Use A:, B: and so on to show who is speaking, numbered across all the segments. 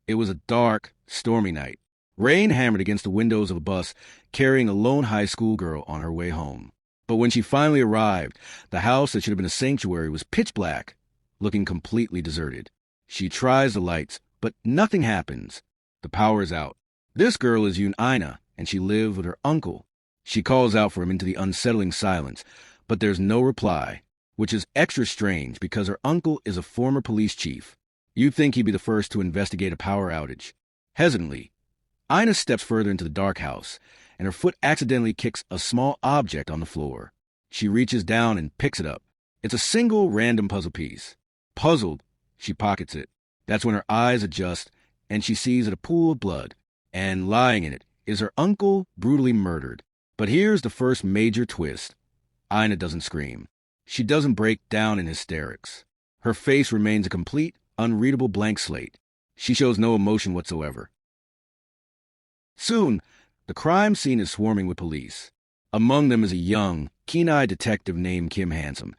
A: It was a dark, stormy night. Rain hammered against the windows of a bus carrying a lone high school girl on her way home. But when she finally arrived, the house that should have been a sanctuary was pitch black, looking completely deserted. She tries the lights, but nothing happens. The power is out. This girl is Yoon Aina, and she lived with her uncle. She calls out for him into the unsettling silence, but there's no reply, which is extra strange because her uncle is a former police chief. You'd think he'd be the first to investigate a power outage. Hesitantly, Ina steps further into the dark house, and her foot accidentally kicks a small object on the floor. She reaches down and picks it up. It's a single random puzzle piece. Puzzled, she pockets it. That's when her eyes adjust, and she sees a pool of blood, and lying in it is her uncle brutally murdered. But here's the first major twist. Ina doesn't scream. She doesn't break down in hysterics. Her face remains a complete, unreadable blank slate. She shows no emotion whatsoever. Soon, the crime scene is swarming with police. Among them is a young, keen-eyed detective named Kim Handsome,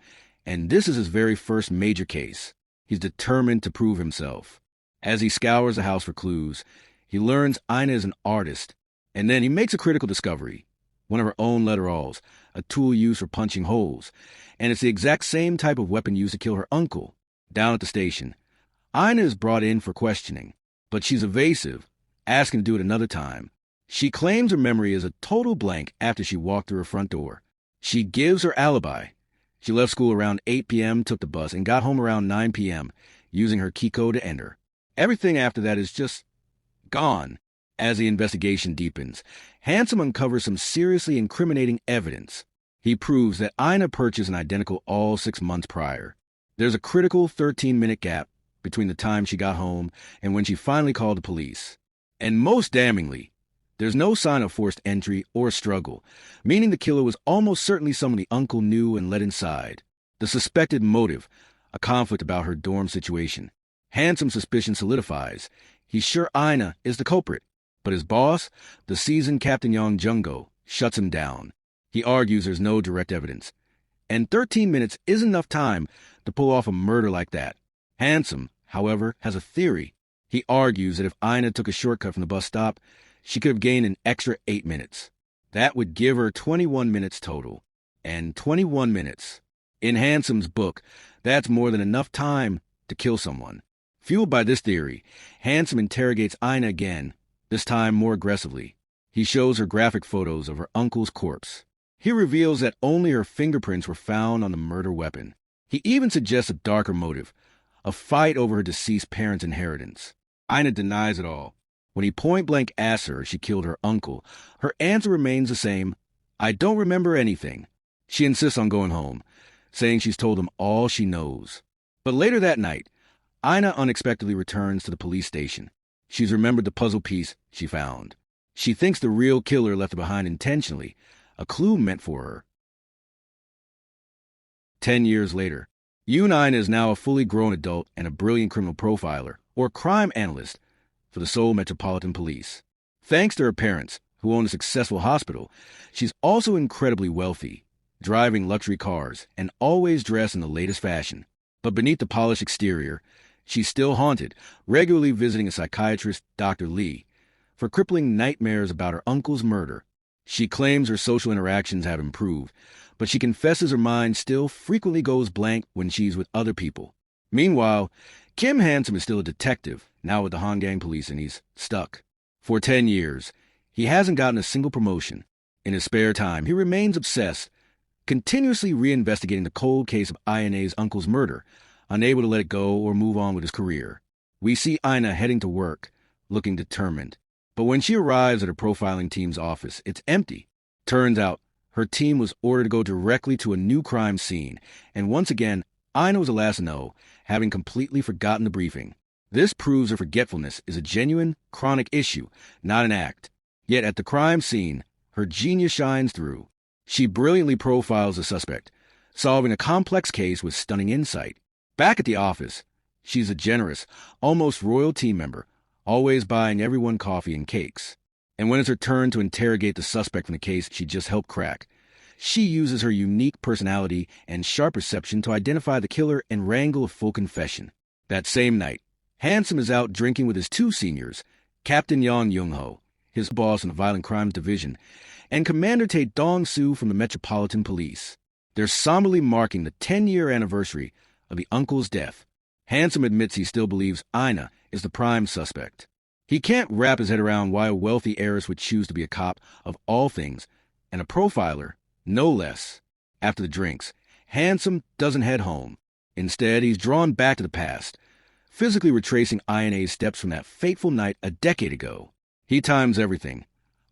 A: and this is his very first major case. He's determined to prove himself. As he scours the house for clues, he learns Ina is an artist, and then he makes a critical discovery. One of her own letteralls, a tool used for punching holes, and it's the exact same type of weapon used to kill her uncle. Down at the station, Ina is brought in for questioning, but she's evasive, asking to do it another time. She claims her memory is a total blank after she walked through her front door. She gives her alibi. She left school around 8 p.m., took the bus, and got home around 9 p.m., using her key code to enter. Everything after that is just gone. As the investigation deepens, Handsome uncovers some seriously incriminating evidence. He proves that Ina purchased an identical all 6 months prior. There's a critical 13-minute gap between the time she got home and when she finally called the police. And most damningly, there's no sign of forced entry or struggle, meaning the killer was almost certainly someone the uncle knew and let inside. The suspected motive, a conflict about her dorm situation. Handsome's suspicion solidifies. He's sure Ina is the culprit, but his boss, the seasoned Captain Yong Jungo, shuts him down. He argues there's no direct evidence, and 13 minutes isn't enough time to pull off a murder like that. Handsome, however, has a theory. He argues that if Ina took a shortcut from the bus stop, she could have gained an extra 8 minutes. That would give her 21 minutes total. And 21 minutes. In Handsome's book, that's more than enough time to kill someone. Fueled by this theory, Handsome interrogates Ina again, this time more aggressively. He shows her graphic photos of her uncle's corpse. He reveals that only her fingerprints were found on the murder weapon. He even suggests a darker motive, a fight over her deceased parents' inheritance. Ina denies it all. When he point-blank asks her if she killed her uncle, her answer remains the same: I don't remember anything. She insists on going home, saying she's told him all she knows. But later that night, Ina unexpectedly returns to the police station. She's remembered the puzzle piece she found. She thinks the real killer left it behind intentionally, a clue meant for her. 10 years later, Yoon Ina is now a fully grown adult and a brilliant criminal profiler, or crime analyst, for the Seoul Metropolitan Police. Thanks to her parents, who own a successful hospital, she's also incredibly wealthy, driving luxury cars and always dressed in the latest fashion. But beneath the polished exterior, she's still haunted, regularly visiting a psychiatrist, Dr. Lee, for crippling nightmares about her uncle's murder. She claims her social interactions have improved, but she confesses her mind still frequently goes blank when she's with other people. Meanwhile, Kim Handsome is still a detective, now with the Honggang Police, and he's stuck. For 10 years, he hasn't gotten a single promotion. In his spare time, he remains obsessed, continuously reinvestigating the cold case of Ina's uncle's murder, unable to let it go or move on with his career. We see Ina heading to work, looking determined. But when she arrives at her profiling team's office, it's empty. Turns out, her team was ordered to go directly to a new crime scene, and once again, Ina was the last to know, having completely forgotten the briefing. This proves her forgetfulness is a genuine, chronic issue, not an act. Yet at the crime scene, her genius shines through. She brilliantly profiles the suspect, solving a complex case with stunning insight. Back at the office, she's a generous, almost royal team member, always buying everyone coffee and cakes. And when it's her turn to interrogate the suspect from the case she just helped crack, she uses her unique personality and sharp perception to identify the killer and wrangle a full confession. That same night, Handsome is out drinking with his two seniors, Captain Yang Young-ho, his boss in the Violent Crimes Division, and Commander Tae Dong-soo from the Metropolitan Police. They're somberly marking the 10-year anniversary of the uncle's death. Handsome admits he still believes Ina is the prime suspect. He can't wrap his head around why a wealthy heiress would choose to be a cop of all things, and a profiler, no less. After the drinks, Handsome doesn't head home. Instead, he's drawn back to the past, physically retracing INA's steps from that fateful night a decade ago. He times everything.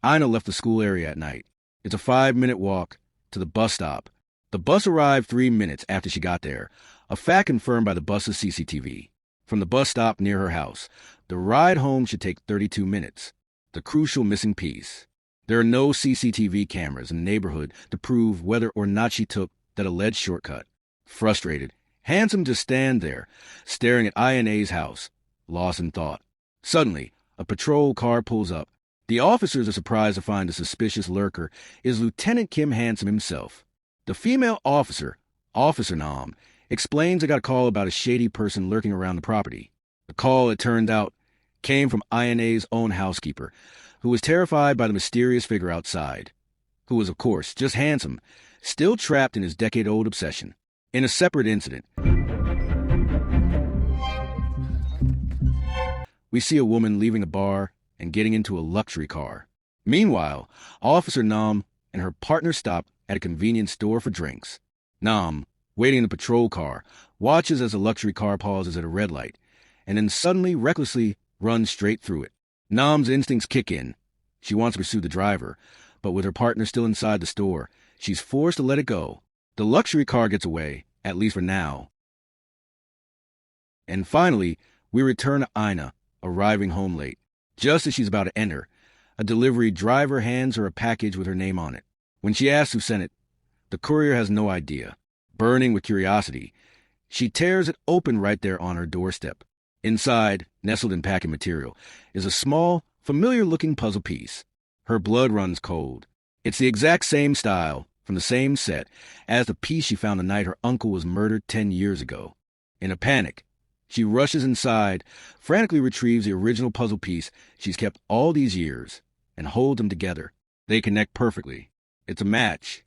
A: Ina left the school area at night. It's a 5-minute walk to the bus stop. The bus arrived 3 minutes after she got there, a fact confirmed by the bus's CCTV. From the bus stop near her house, the ride home should take 32 minutes, the crucial missing piece. There are no CCTV cameras in the neighborhood to prove whether or not she took that alleged shortcut. Frustrated, Handsome just stands there, staring at INA's house, lost in thought. Suddenly, a patrol car pulls up. The officers are surprised to find the suspicious lurker is Lieutenant Kim Handsome himself. The female officer, Officer Nam, explains they got a call about a shady person lurking around the property. The call, it turned out, came from INA's own housekeeper, who was terrified by the mysterious figure outside, who was, of course, just Handsome, still trapped in his decade-old obsession. In a separate incident, we see a woman leaving a bar and getting into a luxury car. Meanwhile, Officer Nam and her partner stop at a convenience store for drinks. Nam, waiting in the patrol car, watches as the luxury car pauses at a red light, and then suddenly, recklessly, runs straight through it. Nam's instincts kick in. She wants to pursue the driver, but with her partner still inside the store, she's forced to let it go. The luxury car gets away, at least for now. And finally, we return to Ina, arriving home late. Just as she's about to enter, a delivery driver hands her a package with her name on it. When she asks who sent it, the courier has no idea. Burning with curiosity, she tears it open right there on her doorstep. Inside, nestled in packing material, is a small, familiar-looking puzzle piece. Her blood runs cold. It's the exact same style, from the same set, as the piece she found the night her uncle was murdered 10 years ago. In a panic, she rushes inside, frantically retrieves the original puzzle piece she's kept all these years, and holds them together. They connect perfectly. It's a match.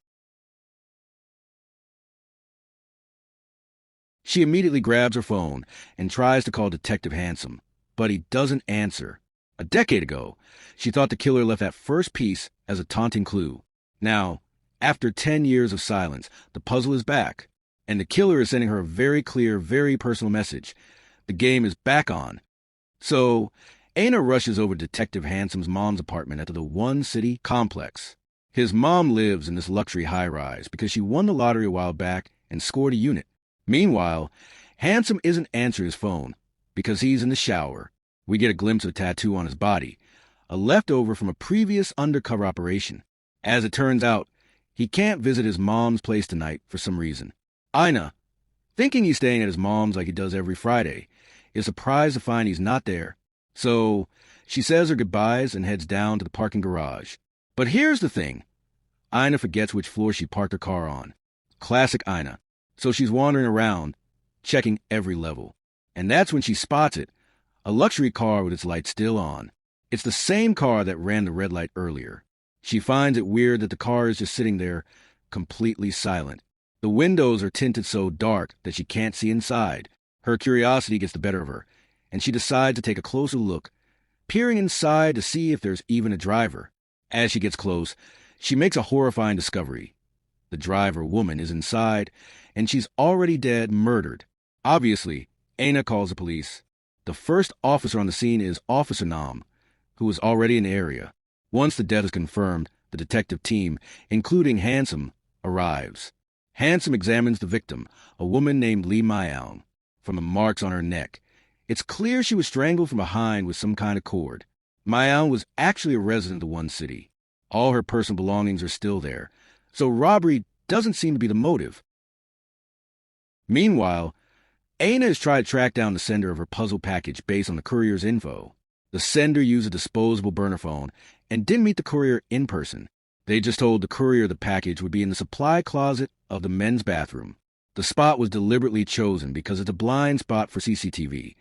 A: She immediately grabs her phone and tries to call Detective Handsome, but he doesn't answer. A decade ago, she thought the killer left that first piece as a taunting clue. Now, after 10 years of silence, the puzzle is back, and the killer is sending her a very clear, very personal message. The game is back on. So, Aina rushes over to Detective Handsome's mom's apartment at the One City complex. His mom lives in this luxury high-rise because she won the lottery a while back and scored a unit. Meanwhile, Handsome isn't answering his phone because he's in the shower. We get a glimpse of a tattoo on his body, a leftover from a previous undercover operation. As it turns out, he can't visit his mom's place tonight for some reason. Ina, thinking he's staying at his mom's like he does every Friday, is surprised to find he's not there. So she says her goodbyes and heads down to the parking garage. But here's the thing. Ina forgets which floor she parked her car on. Classic Ina. So she's wandering around, checking every level. And that's when she spots it, a luxury car with its lights still on. It's the same car that ran the red light earlier. She finds it weird that the car is just sitting there, completely silent. The windows are tinted so dark that she can't see inside. Her curiosity gets the better of her, and she decides to take a closer look, peering inside to see if there's even a driver. As she gets close, she makes a horrifying discovery. The driver woman is inside, and she's already dead, murdered. Obviously, Aina calls the police. The first officer on the scene is Officer Nam, who is already in the area. Once the death is confirmed, the detective team, including Handsome, arrives. Handsome examines the victim, a woman named Lee Myeong. From the marks on her neck, it's clear she was strangled from behind with some kind of cord. Myeong was actually a resident of One City. All her personal belongings are still there, so robbery doesn't seem to be the motive. Meanwhile, Aina has tried to track down the sender of her puzzle package based on the courier's info. The sender used a disposable burner phone and didn't meet the courier in person. They just told the courier the package would be in the supply closet of the men's bathroom. The spot was deliberately chosen because it's a blind spot for CCTV.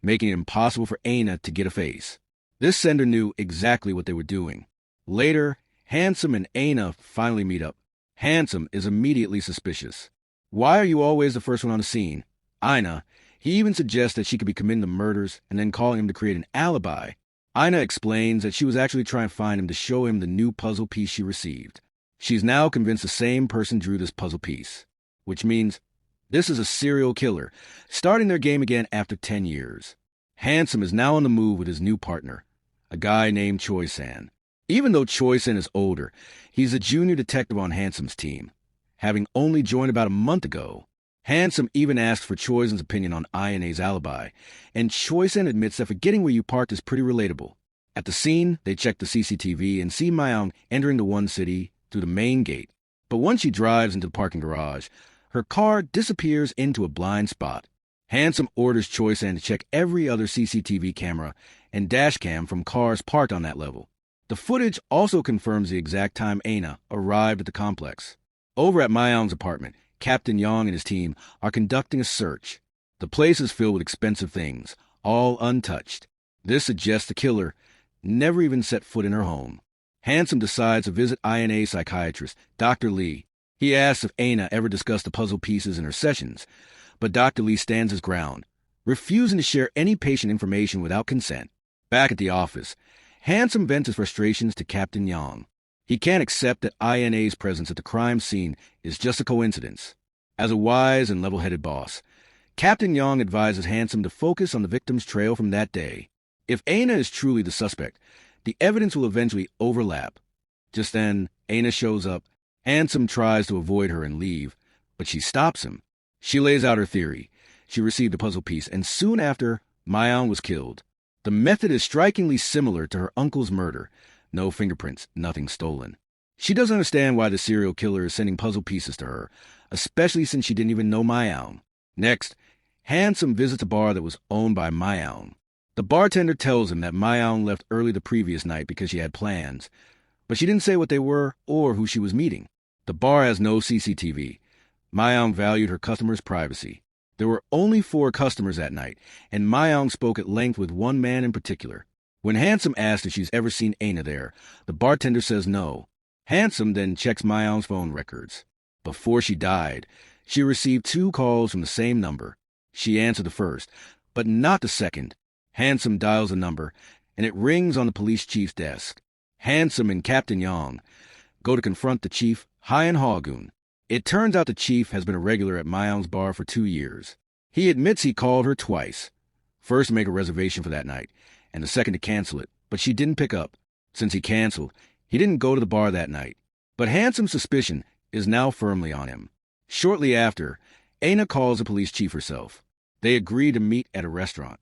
A: making it impossible for Aina to get a face. This sender knew exactly what they were doing. Later, Handsome and Aina finally meet up. Handsome is immediately suspicious. Why are you always the first one on the scene? Aina. He even suggests that she could be committing the murders and then calling him to create an alibi. Aina explains that she was actually trying to find him to show him the new puzzle piece she received. She's now convinced the same person drew this puzzle piece, which means this is a serial killer, starting their game again after 10 years. Handsome is now on the move with his new partner, a guy named Choi-san. Even though Choi-san is older, he's a junior detective on Handsome's team, having only joined about a month ago. Handsome even asks for Choi-san's opinion on Ina's alibi, and Choi-san admits that forgetting where you parked is pretty relatable. At the scene, they check the CCTV and see Myung entering the One City through the main gate. But once she drives into the parking garage, her car disappears into a blind spot. Handsome orders Choi-san to check every other CCTV camera and dashcam from cars parked on that level. The footage also confirms the exact time Aina arrived at the complex. Over at Myung's apartment, Captain Yang and his team are conducting a search. The place is filled with expensive things, all untouched. This suggests the killer never even set foot in her home. Handsome decides to visit INA psychiatrist, Dr. Lee. He asks if Aina ever discussed the puzzle pieces in her sessions, but Dr. Lee stands his ground, refusing to share any patient information without consent. Back at the office, Handsome vents his frustrations to Captain Yang. He can't accept that INA's presence at the crime scene is just a coincidence. As a wise and level-headed boss, Captain Yang advises Handsome to focus on the victim's trail from that day. If Aina is truly the suspect, the evidence will eventually overlap. Just then, Aina shows up. Handsome tries to avoid her and leave, but she stops him. She lays out her theory. She received a puzzle piece, and soon after, Myung was killed. The method is strikingly similar to her uncle's murder. No fingerprints, nothing stolen. She doesn't understand why the serial killer is sending puzzle pieces to her, especially since she didn't even know Myung. Next, Handsome visits a bar that was owned by Myung. The bartender tells him that Myung left early the previous night because she had plans, but she didn't say what they were or who she was meeting. The bar has no CCTV. Myung valued her customers' privacy. There were only 4 customers that night, and Myung spoke at length with one man in particular. When Handsome asks if she's ever seen Aina there, the bartender says no. Handsome then checks Myung's phone records. Before she died, she received 2 calls from the same number. She answered the first, but not the second. Handsome dials the number, and it rings on the police chief's desk. Handsome and Captain Yang go to confront the chief, Hyan Hagun. It turns out the chief has been a regular at Myung's bar for 2 years. He admits he called her twice. First to make a reservation for that night, and the second to cancel it, but she didn't pick up. Since he canceled, he didn't go to the bar that night. But Handsome's suspicion is now firmly on him. Shortly after, Aina calls the police chief herself. They agree to meet at a restaurant.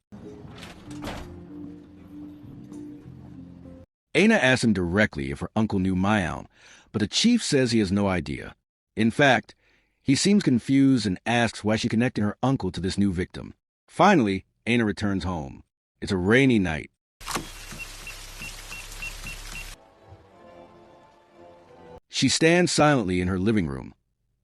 A: Aina asks him directly if her uncle knew Myung, but the chief says he has no idea. In fact, he seems confused and asks why she connected her uncle to this new victim. Finally, Aina returns home. It's a rainy night. She stands silently in her living room,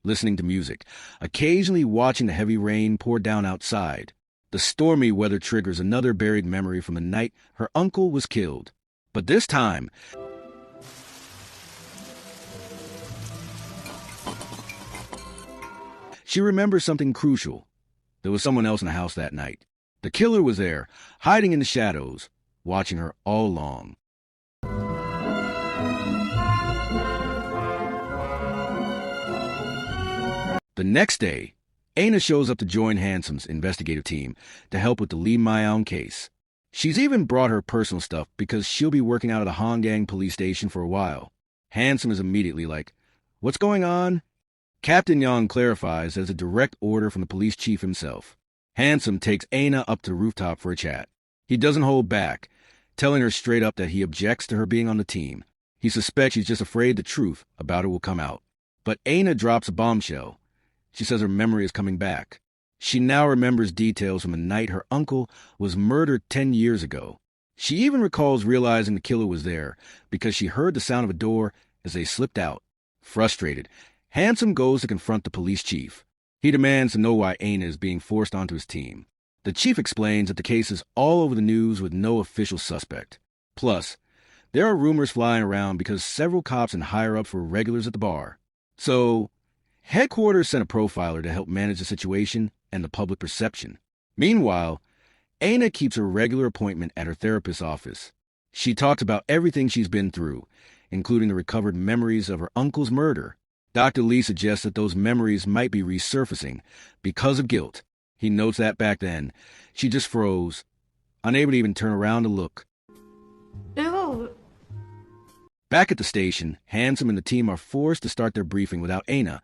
A: listening to music, occasionally watching the heavy rain pour down outside. The stormy weather triggers another buried memory from the night her uncle was killed. But this time, she remembers something crucial. There was someone else in the house that night. The killer was there, hiding in the shadows, watching her all along. The next day, Aina shows up to join Handsome's investigative team to help with the Lee Myung case. She's even brought her personal stuff because she'll be working out of the Honggang police station for a while. Handsome is immediately like, "What's going on?" Captain Yang clarifies that it's a direct order from the police chief himself. Handsome takes Aina up to the rooftop for a chat. He doesn't hold back, telling her straight up that he objects to her being on the team. He suspects she's just afraid the truth about her will come out. But Aina drops a bombshell. She says her memory is coming back. She now remembers details from the night her uncle was murdered 10 years ago. She even recalls realizing the killer was there because she heard the sound of a door as they slipped out. Frustrated, Handsome goes to confront the police chief. He demands to know why Aina is being forced onto his team. The chief explains that the case is all over the news with no official suspect. Plus, there are rumors flying around because several cops and higher-ups were regulars at the bar. So, headquarters sent a profiler to help manage the situation and the public perception. Meanwhile, Aina keeps a regular appointment at her therapist's office. She talks about everything she's been through, including the recovered memories of her uncle's murder. Dr. Lee suggests that those memories might be resurfacing because of guilt. He notes that back then, she just froze, unable to even turn around to look.
B: Ew.
A: Back at the station, Handsome and the team are forced to start their briefing without Aina,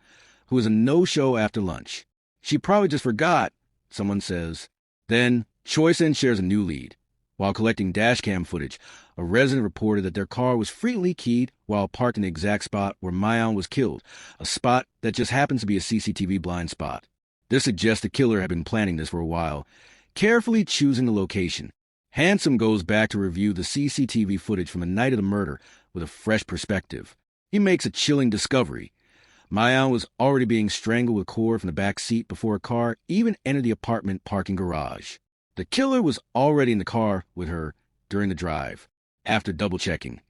A: who is a no-show after lunch. She probably just forgot, someone says. Then, Choisen shares a new lead. While collecting dashcam footage, a resident reported that their car was frequently keyed while parked in the exact spot where Mayon was killed, a spot that just happens to be a CCTV blind spot. This suggests the killer had been planning this for a while, carefully choosing the location. Handsome goes back to review the CCTV footage from the night of the murder with a fresh perspective. He makes a chilling discovery. Mayon was already being strangled with cord from the back seat before a car even entered the apartment parking garage. The killer was already in the car with her during the drive. After double-checking,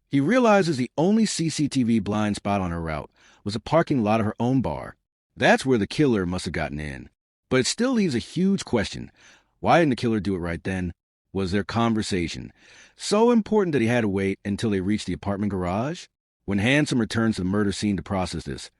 A: he realizes the only CCTV blind spot on her route was a parking lot of her own bar. That's where the killer must have gotten in. But it still leaves a huge question. Why didn't the killer do it right then? Was their conversation so important that he had to wait until they reached the apartment garage? When Handsome returns to the murder scene to process this,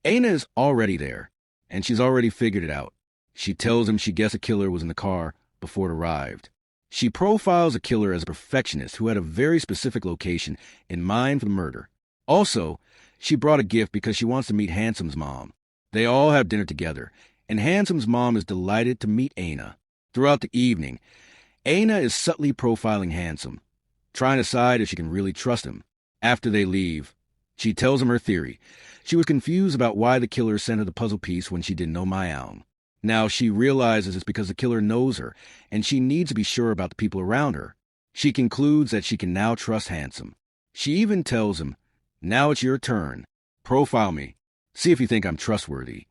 A: Aina is already there, and she's already figured it out. She tells him she guessed a killer was in the car before it arrived. She profiles a killer as a perfectionist who had a very specific location in mind for the murder. Also, she brought a gift because she wants to meet Handsome's mom. They all have dinner together, and Handsome's mom is delighted to meet Aina. Throughout the evening, Aina is subtly profiling Handsome, trying to decide if she can really trust him. After they leave, she tells him her theory. She was confused about why the killer sent her the puzzle piece when she didn't know Mayon. Now she realizes it's because the killer knows her, and she needs to be sure about the people around her. She concludes that she can now trust Handsome. She even tells him, "Now it's your turn. Profile me. See if you think I'm trustworthy."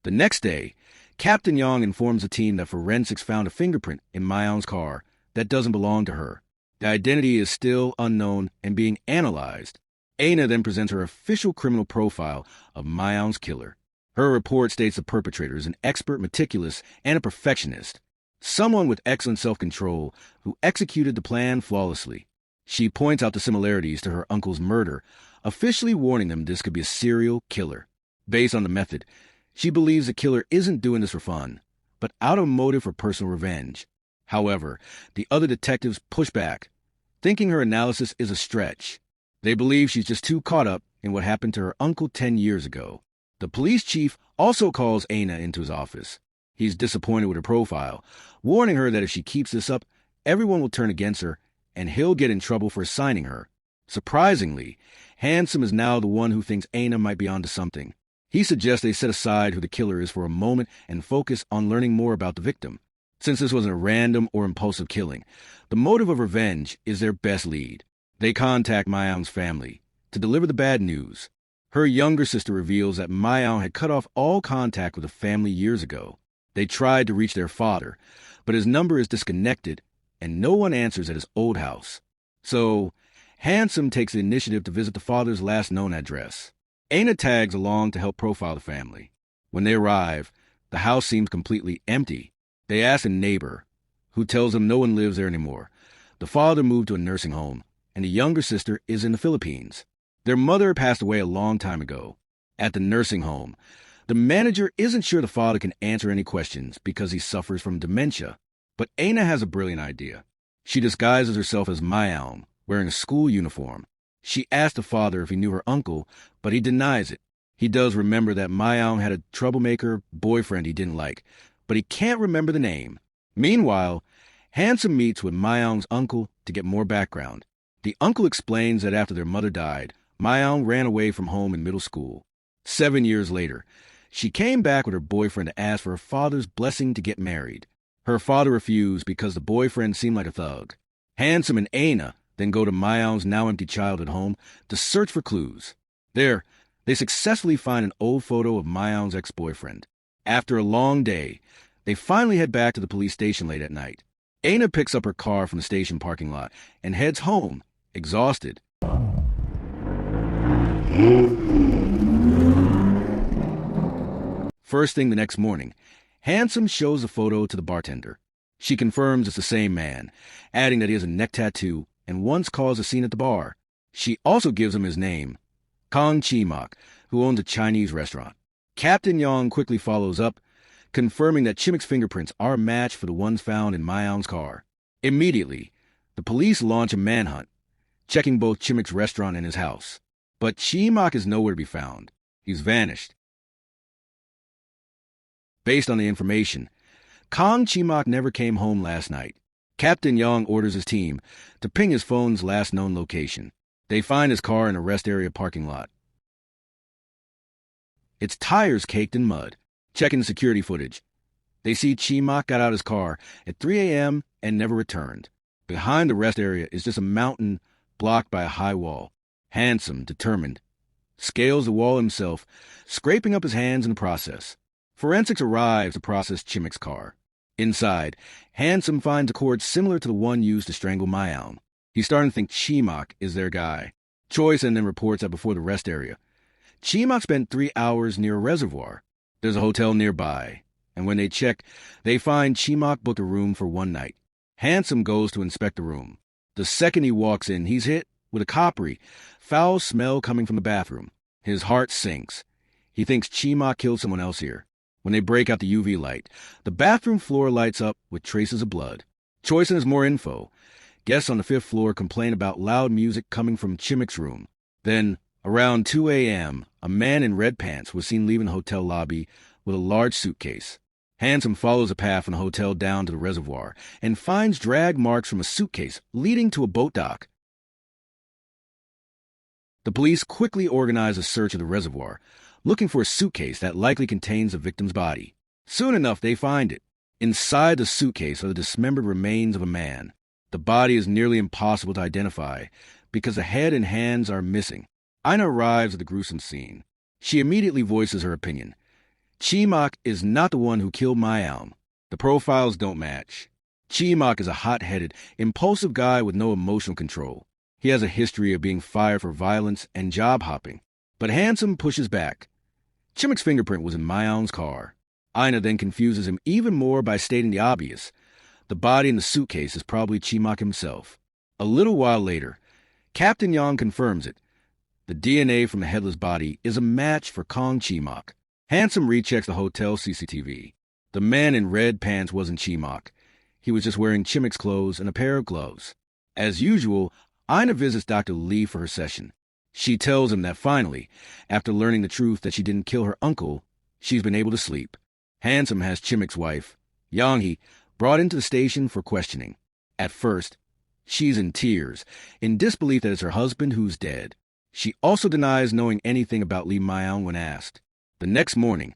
A: The next day, Captain Young informs the team that forensics found a fingerprint in Mayon's car that doesn't belong to her. The identity is still unknown and being analyzed. Aina then presents her official criminal profile of Mayon's killer. Her report states the perpetrator is an expert meticulous and a perfectionist, someone with excellent self-control who executed the plan flawlessly. She points out the similarities to her uncle's murder, officially warning them this could be a serial killer. Based on the method, she believes the killer isn't doing this for fun, but out of motive for personal revenge. However, the other detectives push back, thinking her analysis is a stretch. They believe she's just too caught up in what happened to her uncle 10 years ago. The police chief also calls Aina into his office. He's disappointed with her profile, warning her that if she keeps this up, everyone will turn against her, and he'll get in trouble for assigning her. Surprisingly, Handsome is now the one who thinks Aina might be onto something. He suggests they set aside who the killer is for a moment and focus on learning more about the victim. Since this wasn't a random or impulsive killing, the motive of revenge is their best lead. They contact Mayon's family to deliver the bad news. Her younger sister reveals that Mayon had cut off all contact with the family years ago. They tried to reach their father, but his number is disconnected, and no one answers at his old house. So, Handsome takes the initiative to visit the father's last known address. Aina tags along to help profile the family. When they arrive, the house seems completely empty. They ask a neighbor, who tells them no one lives there anymore. The father moved to a nursing home, and the younger sister is in the Philippines. Their mother passed away a long time ago. At the nursing home, the manager isn't sure the father can answer any questions because he suffers from dementia. But Aina has a brilliant idea. She disguises herself as Mayon, wearing a school uniform. She asks the father if he knew her uncle, but he denies it. He does remember that Mayon had a troublemaker boyfriend he didn't like, but he can't remember the name. Meanwhile, Handsome meets with Mayon's uncle to get more background. The uncle explains that after their mother died, Mayon ran away from home in middle school. 7 years later, she came back with her boyfriend to ask for her father's blessing to get married. Her father refused because the boyfriend seemed like a thug. Handsome and Aina then go to Mayon's now-empty childhood home to search for clues. There, they successfully find an old photo of Mayon's ex-boyfriend. After a long day, They finally head back to the police station late at night. Aina picks up her car from the station parking lot and heads home, exhausted. First thing the next morning, Handsome shows the photo to the bartender. She confirms it's the same man, adding that he has a neck tattoo and once caused a scene at the bar. She also gives him his name, Kang Chi-mak, who owns a Chinese restaurant. Captain Yang quickly follows up, confirming that Chimik's fingerprints are a match for the ones found in Mayang's car. Immediately, the police launch a manhunt, checking both Chimik's restaurant and his house. But Chi-mak is nowhere to be found. He's vanished. Based on the information, Kang Chi-mak never came home last night. Captain Yang orders his team to ping his phone's last known location. They find his car in a rest area parking lot. Its tires caked in mud. Checking security footage, they see Chi-mak got out his car at 3 a.m. and never returned. Behind the rest area is just a mountain blocked by a high wall. Handsome, determined, scales the wall himself, scraping up his hands in the process. Forensics arrives to process Chimik's car. Inside, Handsome finds a cord similar to the one used to strangle Mayang. He's starting to think Chi-mak is their guy. Choisin then reports that before the rest area, Chi-mak spent 3 hours near a reservoir. There's a hotel nearby, and when they check, they find Chi-mak booked a room for one night. Handsome goes to inspect the room. The second he walks in, he's hit with a coppery, foul smell coming from the bathroom. His heart sinks. He thinks Chi-mak killed someone else here. When they break out the UV light, the bathroom floor lights up with traces of blood. Choisin has more info. Guests on the 5th floor complain about loud music coming from Chimik's room. Then, around 2 a.m., a man in red pants was seen leaving the hotel lobby with a large suitcase. Handsome follows a path from the hotel down to the reservoir and finds drag marks from a suitcase leading to a boat dock. The police quickly organize a search of the reservoir, looking for a suitcase that likely contains the victim's body. Soon enough, they find it. Inside the suitcase are the dismembered remains of a man. The body is nearly impossible to identify because the head and hands are missing. Aina arrives at the gruesome scene. She immediately voices her opinion. Chi-mak is not the one who killed Mayang. The profiles don't match. Chi-mak is a hot-headed, impulsive guy with no emotional control. He has a history of being fired for violence and job hopping. But Handsome pushes back. Chimik's fingerprint was in Mayang's car. Aina then confuses him even more by stating the obvious. The body in the suitcase is probably Chi-mak himself. A little while later, Captain Yang confirms it. The DNA from the headless body is a match for Kang Chi-mak. Handsome rechecks the hotel CCTV. The man in red pants wasn't Chi-mak. He was just wearing Chimik's clothes and a pair of gloves. As usual, Aina visits Dr. Lee for her session. She tells him that finally, after learning the truth that she didn't kill her uncle, she's been able to sleep. Handsome has Chimik's wife, Yang-hee, brought into the station for questioning. At first, she's in tears, in disbelief that it's her husband who's dead. She also denies knowing anything about Lee Mayang when asked. The next morning,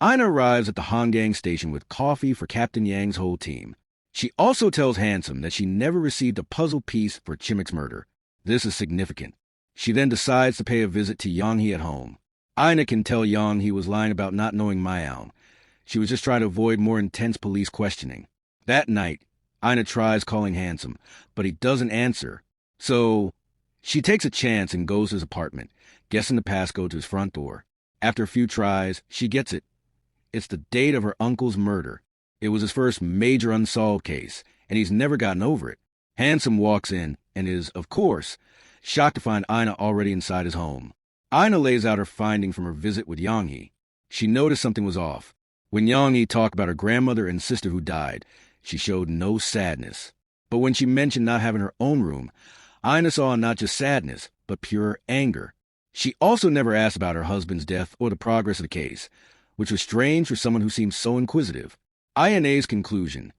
A: Aina arrives at the Hangang station with coffee for Captain Yang's whole team. She also tells Handsome that she never received a puzzle piece for Chimik's murder. This is significant. She then decides to pay a visit to Yang-hee at home. Aina can tell Yang-hee was lying about not knowing Mayang. She was just trying to avoid more intense police questioning. That night, Aina tries calling Handsome, but he doesn't answer. So she takes a chance and goes to his apartment, guessing the passcode to his front door. After a few tries, she gets it. It's the date of her uncle's murder. It was his first major unsolved case, and he's never gotten over it. Handsome walks in and is, of course, shocked to find Aina already inside his home. Aina lays out her finding from her visit with Yang-hee. She noticed something was off. When Yang-hee talked about her grandmother and sister who died, she showed no sadness. But when she mentioned not having her own room, Aina saw not just sadness, but pure anger. She also never asked about her husband's death or the progress of the case, which was strange for someone who seemed so inquisitive. Ina's conclusion.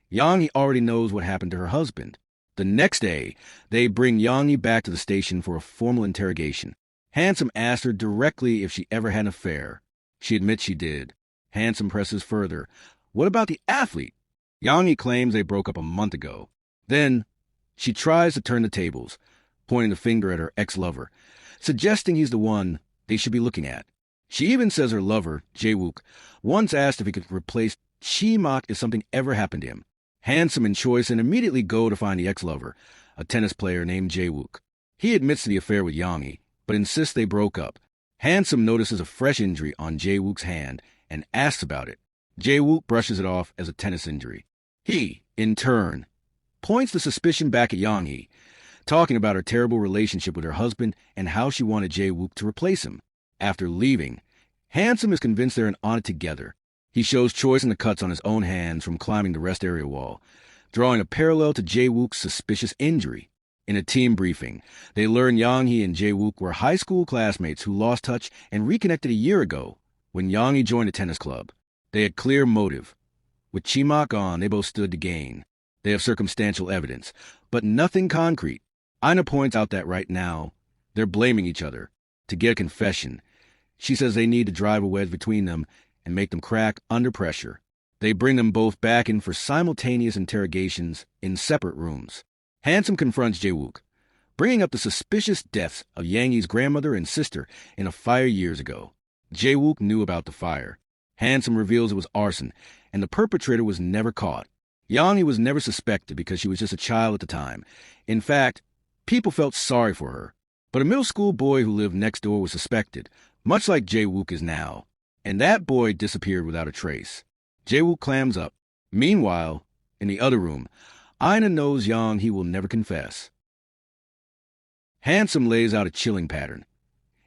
A: Yang-hee already knows what happened to her husband. The next day, they bring Yang-hee back to the station for a formal interrogation. Handsome asked her directly if she ever had an affair. She admits she did. Handsome presses further. What about the athlete? Yang-hee claims they broke up a month ago. Then, she tries to turn the tables, pointing the finger at her ex-lover, suggesting he's the one they should be looking at. She even says her lover, Jae-wook, once asked if he could replace Chi-mak if something ever happened to him. Handsome and Choisin immediately go to find the ex-lover, a tennis player named Jae-wook. He admits to the affair with Yang-hee, but insists they broke up. Handsome notices a fresh injury on Jae-wook's hand and asks about it. Jae-wook brushes it off as a tennis injury. He, in turn, points the suspicion back at Yang-hee, talking about her terrible relationship with her husband and how she wanted Jae-wook to replace him. After leaving, Handsome is convinced they're on it together. He shows Choisin the cuts on his own hands from climbing the rest area wall, drawing a parallel to Jae-wook's suspicious injury. In a team briefing, they learn Yang-hee and Jae-wook were high school classmates who lost touch and reconnected a year ago when Yang-hee joined a tennis club. They had clear motive. With Chi-mak on, they both stood to gain. They have circumstantial evidence, but nothing concrete. Aina points out that right now, they're blaming each other. To get a confession, she says they need to drive a wedge between them and make them crack under pressure. They bring them both back in for simultaneous interrogations in separate rooms. Handsome confronts Jae-wook, bringing up the suspicious deaths of Yang-hee's grandmother and sister in a fire years ago. Jae-wook knew about the fire. Handsome reveals it was arson, and the perpetrator was never caught. Yang-hee was never suspected because she was just a child at the time. In fact, people felt sorry for her. But a middle school boy who lived next door was suspected, much like Jae-wook is now. And that boy disappeared without a trace. Jae-wook clams up. Meanwhile, in the other room, Aina knows Yang-hee will never confess. Handsome lays out a chilling pattern.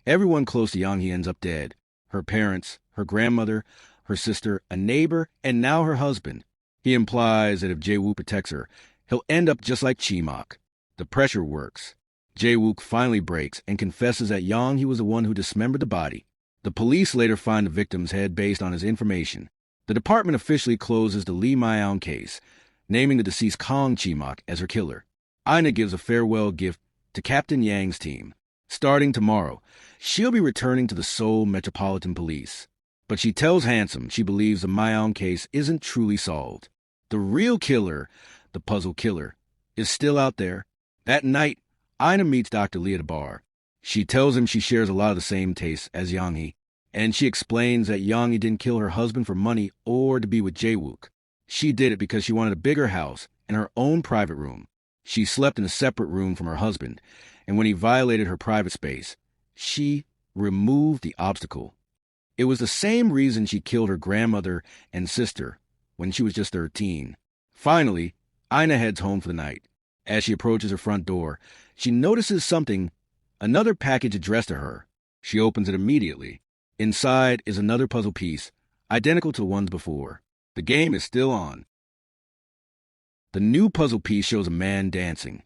A: Everyone close to Yang-hee ends up dead. Her parents, her grandmother, her sister, a neighbor, and now her husband. He implies that if Jae-wook protects her, he'll end up just like Chi-mak. The pressure works. Jae-wook finally breaks and confesses that Yang-hee was the one who dismembered the body. The police later find the victim's head based on his information. The department officially closes the Lee Myeong case, naming the deceased Kong Chi-mak as her killer. Aina gives a farewell gift to Captain Yang's team. Starting tomorrow, she'll be returning to the Seoul Metropolitan Police. But she tells Handsome she believes the Myeong case isn't truly solved. The real killer, the puzzle killer, is still out there. That night, Aina meets Dr. Lee at a bar. She tells him she shares a lot of the same tastes as Yang-hee, and she explains that Yang-hee didn't kill her husband for money or to be with Jae-wook. She did it because she wanted a bigger house and her own private room. She slept in a separate room from her husband, and when he violated her private space, she removed the obstacle. It was the same reason she killed her grandmother and sister when she was just 13. Finally, Aina heads home for the night. As she approaches her front door, she notices something, another package addressed to her. She opens it immediately. Inside is another puzzle piece, identical to the ones before. The game is still on. The new puzzle piece shows a man dancing,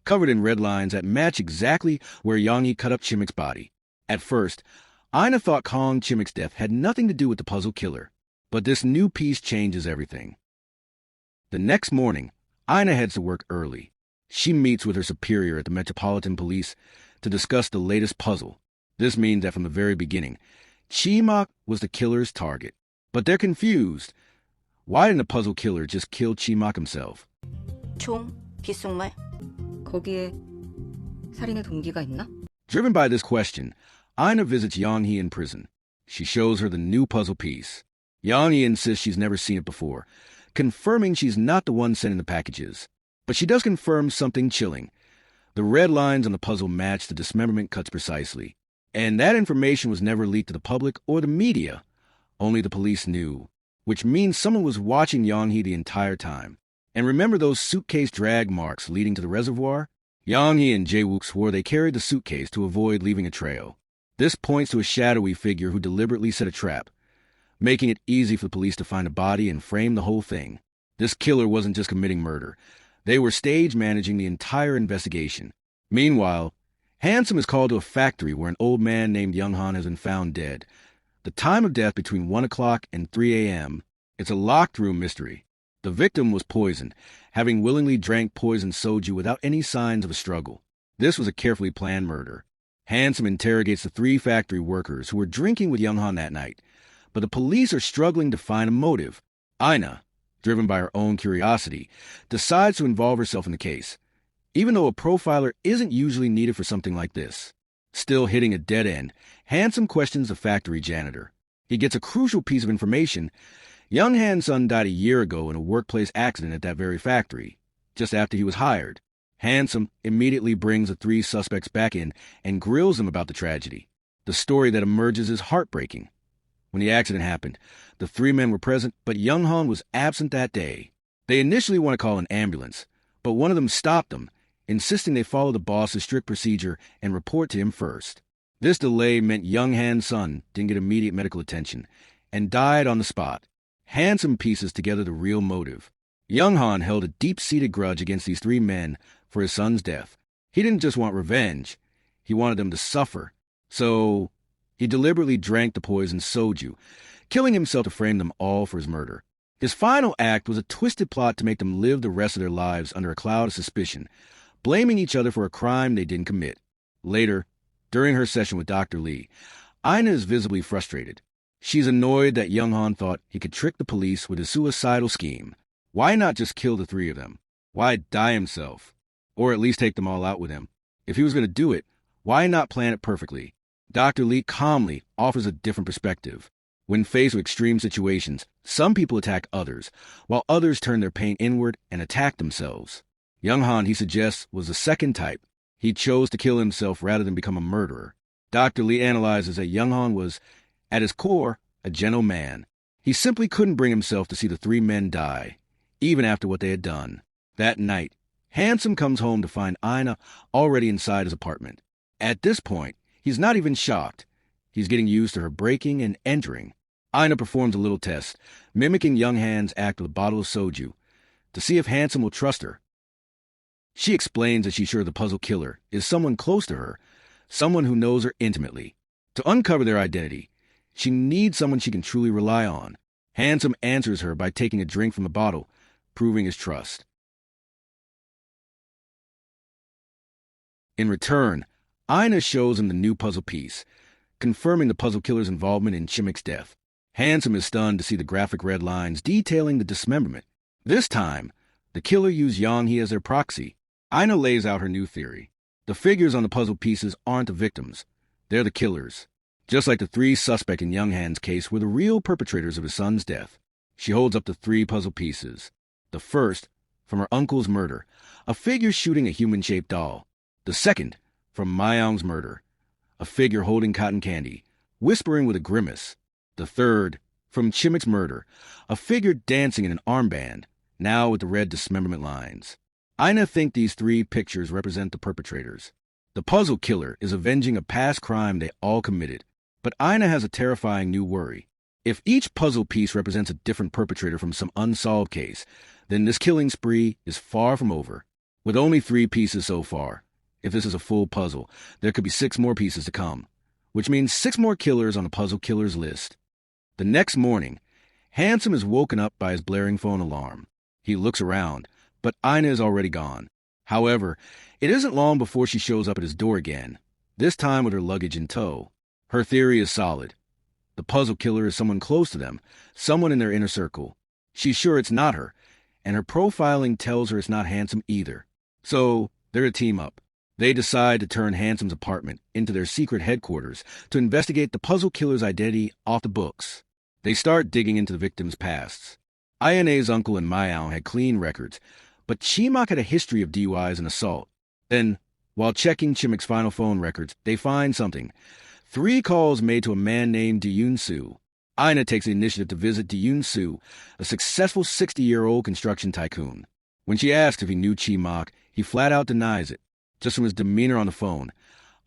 A: covered in red lines that match exactly where Yang-hee cut up Chimik's body. At first, Aina thought Kong Chimik's death had nothing to do with the puzzle killer, but this new piece changes everything. The next morning, Aina heads to work early. She meets with her superior at the Metropolitan Police to discuss the latest puzzle. This means that from the very beginning, Chi-mak was the killer's target. But they're confused. Why didn't the puzzle killer just kill Chi-mak himself?
C: 총, 귓속말. 거기에 살인의 동기가 있나?
A: Driven by this question, Aina visits Yang-hee in prison. She shows her the new puzzle piece. Yang-hee insists she's never seen it before, confirming she's not the one sending the packages. But she does confirm something chilling. The red lines on the puzzle match the dismemberment cuts precisely. And that information was never leaked to the public or the media. Only the police knew, which means someone was watching Yang-hee the entire time. And remember those suitcase drag marks leading to the reservoir? Yang-hee and Jae-wook swore they carried the suitcase to avoid leaving a trail. This points to a shadowy figure who deliberately set a trap, making it easy for the police to find a body and frame the whole thing. This killer wasn't just committing murder. They were stage managing the entire investigation. Meanwhile, Handsome is called to a factory where an old man named Young-han has been found dead. The time of death between 1 o'clock and 3 a.m. It's a locked room mystery. The victim was poisoned, having willingly drank poisoned soju without any signs of a struggle. This was a carefully planned murder. Handsome interrogates the 3 factory workers who were drinking with Young-han that night, but the police are struggling to find a motive. Aina, driven by her own curiosity, decides to involve herself in the case, even though a profiler isn't usually needed for something like this. Still hitting a dead end, Handsome questions the factory janitor. He gets a crucial piece of information, Young Han's son died a year ago in a workplace accident at that very factory, just after he was hired. Handsome immediately brings the three suspects back in and grills them about the tragedy. The story that emerges is heartbreaking. When the accident happened, the three men were present, but Young Han was absent that day. They initially want to call an ambulance, but one of them stopped them, insisting they follow the boss's strict procedure and report to him first. This delay meant Young Han's son didn't get immediate medical attention and died on the spot. Handsome pieces together the real motive. Young Han held a deep-seated grudge against these three men for his son's death. He didn't just want revenge. He wanted them to suffer. So he deliberately drank the poisoned soju, killing himself to frame them all for his murder. His final act was a twisted plot to make them live the rest of their lives under a cloud of suspicion, blaming each other for a crime they didn't commit. Later, during her session with Dr. Lee, Ina is visibly frustrated. She's annoyed that Young Han thought he could trick the police with his suicidal scheme. Why not just kill the three of them? Why die himself? Or at least take them all out with him? If he was going to do it, why not plan it perfectly? Dr. Lee calmly offers a different perspective. When faced with extreme situations, some people attack others, while others turn their pain inward and attack themselves. Young Han, he suggests, was the second type. He chose to kill himself rather than become a murderer. Dr. Lee analyzes that Young Han was, at his core, a gentle man. He simply couldn't bring himself to see the three men die, even after what they had done. That night, Handsome comes home to find Ina already inside his apartment. At this point, he's not even shocked. He's getting used to her breaking and entering. Ina performs a little test, mimicking Young Han's act with a bottle of soju, to see if Handsome will trust her. She explains that she's sure the puzzle killer is someone close to her, someone who knows her intimately. To uncover their identity, she needs someone she can truly rely on. Handsome answers her by taking a drink from the bottle, proving his trust. In return, Ina shows him the new puzzle piece, confirming the puzzle killer's involvement in Chimik's death. Handsome is stunned to see the graphic red lines detailing the dismemberment. This time, the killer used Yang-hee as their proxy. Ina lays out her new theory. The figures on the puzzle pieces aren't the victims. They're the killers. Just like the three suspects in Young Han's case were the real perpetrators of his son's death. She holds up the three puzzle pieces. The first, from her uncle's murder, a figure shooting a human-shaped doll. The second, from Mayang's murder, a figure holding cotton candy, whispering with a grimace. The third, from Chimik's murder, a figure dancing in an armband, now with the red dismemberment lines. Ina thinks these three pictures represent the perpetrators. The puzzle killer is avenging a past crime they all committed. But Ina has a terrifying new worry. If each puzzle piece represents a different perpetrator from some unsolved case, then this killing spree is far from over. With only 3 pieces so far, if this is a full puzzle, there could be 6 more pieces to come, which means 6 more killers on the puzzle killers list. The next morning, Handsome is woken up by his blaring phone alarm. He looks around, but Ina is already gone. However, it isn't long before she shows up at his door again, this time with her luggage in tow. Her theory is solid. The puzzle killer is someone close to them, someone in their inner circle. She's sure it's not her, and her profiling tells her it's not Handsome either. So, they're a team up. They decide to turn Handsome's apartment into their secret headquarters to investigate the puzzle killer's identity off the books. They start digging into the victims' pasts. Ayane's uncle and Mayao had clean records, but Chimak had a history of DUIs and assault. Then, while checking Chimik's final phone records, they find something. 3 calls made to a man named Yoon-soo. Ina takes the initiative to visit Yoon-soo, a successful 60-year-old construction tycoon. When she asks if he knew Chimak, he flat out denies it. Just from his demeanor on the phone,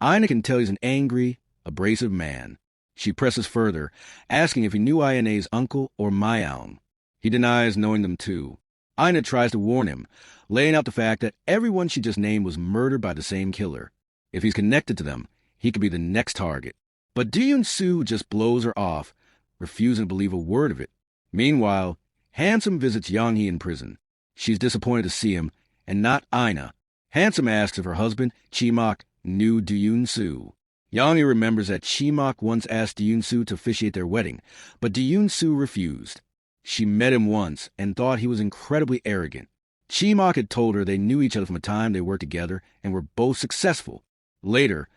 A: Ina can tell he's an angry, abrasive man. She presses further, asking if he knew Ayane's uncle or Mayang. He denies knowing them too. Ina tries to warn him, laying out the fact that everyone she just named was murdered by the same killer. If he's connected to them, he could be the next target. But Yoon-soo just blows her off, refusing to believe a word of it. Meanwhile, Handsome visits Yang-hee in prison. She's disappointed to see him, and not Ina. Handsome asks if her husband, Chimak, knew Yoon-soo. Yang-hee remembers that Chimak once asked Yoon-soo to officiate their wedding, but Yoon-soo refused. She met him once and thought he was incredibly arrogant. Chimak had told her they knew each other from a time they worked together and were both successful. Later,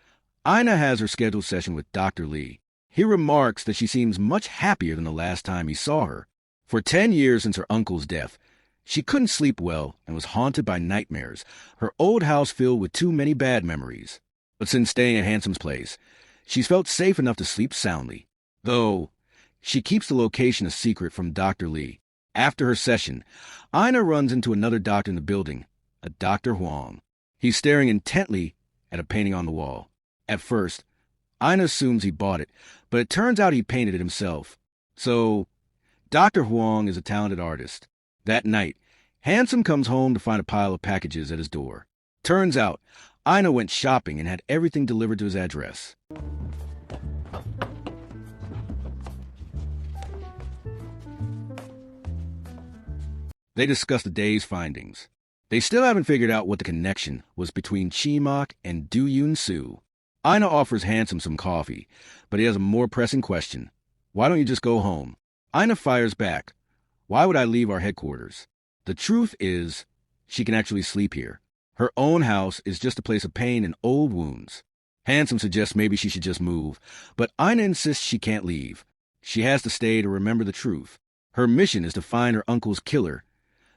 A: Ina has her scheduled session with Dr. Lee. He remarks that she seems much happier than the last time he saw her. For 10 years since her uncle's death, she couldn't sleep well and was haunted by nightmares, her old house filled with too many bad memories. But since staying at Hansom's place, she's felt safe enough to sleep soundly, though she keeps the location a secret from Dr. Lee. After her session, Ina runs into another doctor in the building, a Dr. Huang. He's staring intently at a painting on the wall. At first, Ina assumes he bought it, but it turns out he painted it himself. So, Dr. Huang is a talented artist. That night, Hansom comes home to find a pile of packages at his door. Turns out, Ina went shopping and had everything delivered to his address. They discuss the day's findings. They still haven't figured out what the connection was between Chi-Mak and Do Yoon-soo. Ina offers Hansom some coffee, but he has a more pressing question. Why don't you just go home? Ina fires back. Why would I leave our headquarters? The truth is, she can actually sleep here. Her own house is just a place of pain and old wounds. Hansom suggests maybe she should just move, but Ina insists she can't leave. She has to stay to remember the truth. Her mission is to find her uncle's killer,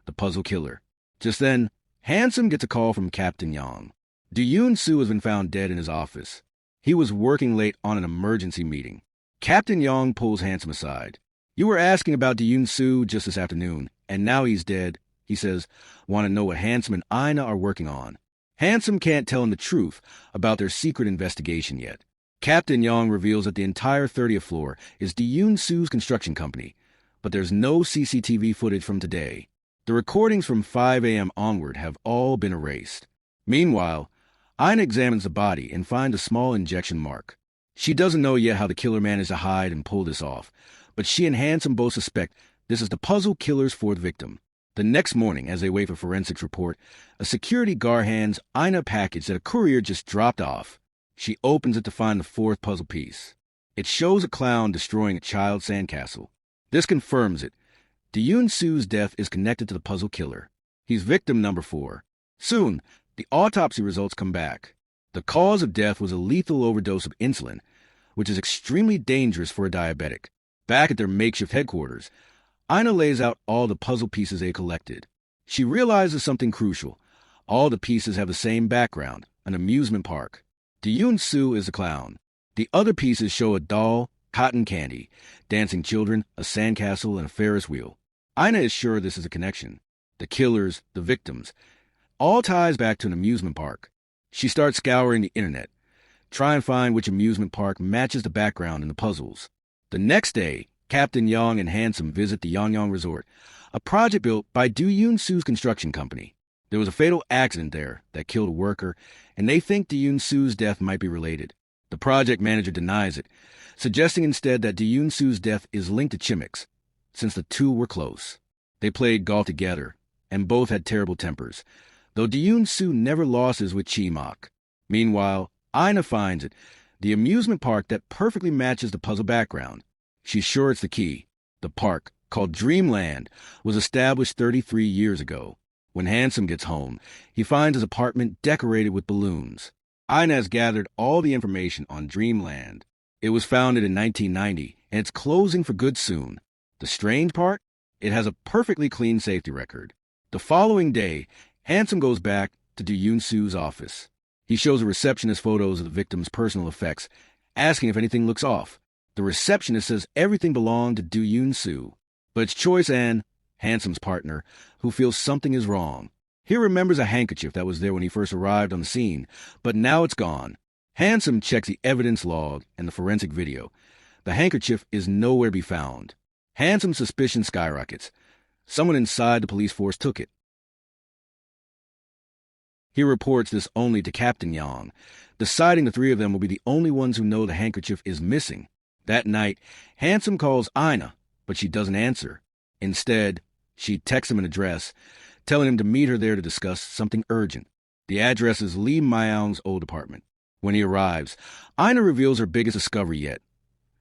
A: the puzzle killer. Just then, Hansom gets a call from Captain Yang. Do Yoon-soo has been found dead in his office. He was working late on an emergency meeting. Captain Yang pulls Hansom aside. You were asking about Do Yoon-soo just this afternoon, and now he's dead. He says, want to know what Hansom and Ina are working on. Hansom can't tell him the truth about their secret investigation yet. Captain Yang reveals that the entire 30th floor is Do Yoon-soo's construction company, but there's no CCTV footage from today. The recordings from 5 a.m. onward have all been erased. Meanwhile, Ina examines the body and finds a small injection mark. She doesn't know yet how the killer managed to hide and pull this off, but she and Hansom both suspect this is the puzzle killer's fourth victim. The next morning, as they wait for forensics report, a security guard hands Ina a package that a courier just dropped off. She opens it to find the fourth puzzle piece. It shows a clown destroying a child's sandcastle. This confirms it. Do Yoon-soo's death is connected to the puzzle killer. He's victim number 4. Soon, the autopsy results come back. The cause of death was a lethal overdose of insulin, which is extremely dangerous for a diabetic. Back at their makeshift headquarters, Ina lays out all the puzzle pieces they collected. She realizes something crucial. All the pieces have the same background, an amusement park. Do Yoon-soo is a clown. The other pieces show a doll, cotton candy, dancing children, a sandcastle, and a Ferris wheel. Ina is sure this is a connection. The killers, the victims, all ties back to an amusement park. She starts scouring the internet, trying to find which amusement park matches the background in the puzzles. The next day, Captain Yang and Hansom visit the Yangyang Resort, a project built by Do Yoon-soo's construction company. There was a fatal accident there that killed a worker, and they think Do Yoon-soo's death might be related. The project manager denies it, suggesting instead that Do Yoon-soo's death is linked to Chimix, since the two were close. They played golf together, and both had terrible tempers, though Do Yoon-soo never losses with Chi-Mak. Meanwhile, Ina finds it, the amusement park that perfectly matches the puzzle background. She's sure it's the key. The park, called Dreamland, was established 33 years ago. When Hansom gets home, he finds his apartment decorated with balloons. Ina has gathered all the information on Dreamland. It was founded in 1990, and it's closing for good soon. The strange part? It has a perfectly clean safety record. The following day, Hansom goes back to Do Yoon-soo's office. He shows a receptionist photos of the victim's personal effects, asking if anything looks off. The receptionist says everything belonged to Do Yoon-soo, but it's Choice Ann, Hansom's partner, who feels something is wrong. He remembers a handkerchief that was there when he first arrived on the scene, but now it's gone. Hansom checks the evidence log and the forensic video. The handkerchief is nowhere to be found. Hansom's suspicion skyrockets. Someone inside the police force took it. He reports this only to Captain Yang, deciding the three of them will be the only ones who know the handkerchief is missing. That night, Hansom calls Ina, but she doesn't answer. Instead, she texts him an address, telling him to meet her there to discuss something urgent. The address is Lee Myung's old apartment. When he arrives, Ina reveals her biggest discovery yet.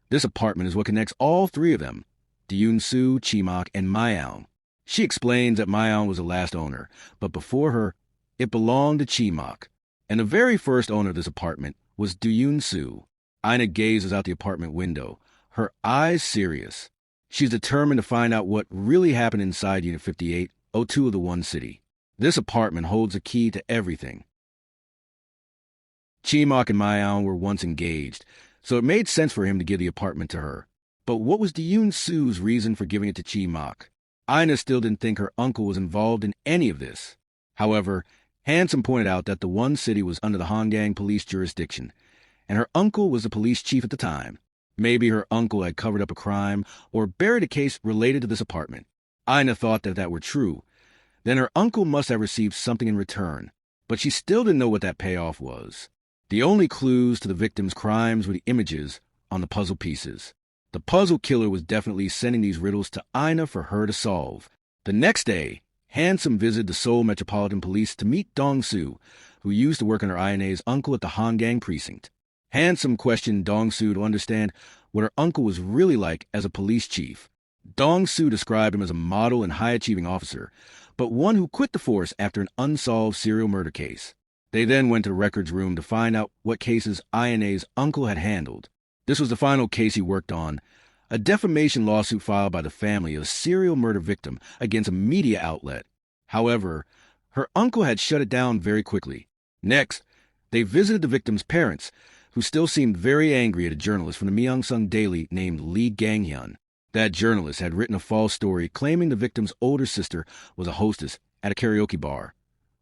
A: This apartment is what connects all three of them, Do Yoon-soo, Chi-Mak, and Myung. She explains that Myung was the last owner, but before her, it belonged to Chi-Mak. And the very first owner of this apartment was Do Yoon-soo. Ina gazes out the apartment window, her eyes serious. She's determined to find out what really happened inside Unit 5802 of the One City. This apartment holds a key to everything. Chimok and Mayan were once engaged, so it made sense for him to give the apartment to her. But what was Yoon Su's reason for giving it to Chimok? Ina still didn't think her uncle was involved in any of this. However, Handsome pointed out that the One City was under the Hongang police jurisdiction, and her uncle was the police chief at the time. Maybe her uncle had covered up a crime or buried a case related to this apartment. Ina thought that if that were true, then her uncle must have received something in return, but she still didn't know what that payoff was. The only clues to the victim's crimes were the images on the puzzle pieces. The puzzle killer was definitely sending these riddles to Ina for her to solve. The next day, Handsome visited the Seoul Metropolitan Police to meet Dong-soo, who used to work under INA's uncle at the Hongang precinct. Handsome questioned Dong-soo to understand what her uncle was really like as a police chief. Dong-soo described him as a model and high-achieving officer, but one who quit the force after an unsolved serial murder case. They then went to the records room to find out what cases INA's uncle had handled. This was the final case he worked on, a defamation lawsuit filed by the family of a serial murder victim against a media outlet. However, her uncle had shut it down very quickly. Next, they visited the victim's parents, who still seemed very angry at a journalist from the Myeongsung Daily named Lee Gang-hyun. That journalist had written a false story claiming the victim's older sister was a hostess at a karaoke bar,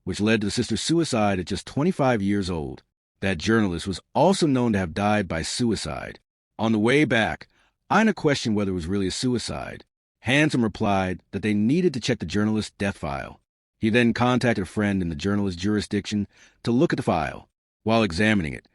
A: which led to the sister's suicide at just 25 years old. That journalist was also known to have died by suicide. On the way back, Ina questioned whether it was really a suicide. Handsome replied that they needed to check the journalist's death file. He then contacted a friend in the journalist's jurisdiction to look at the file. While examining it,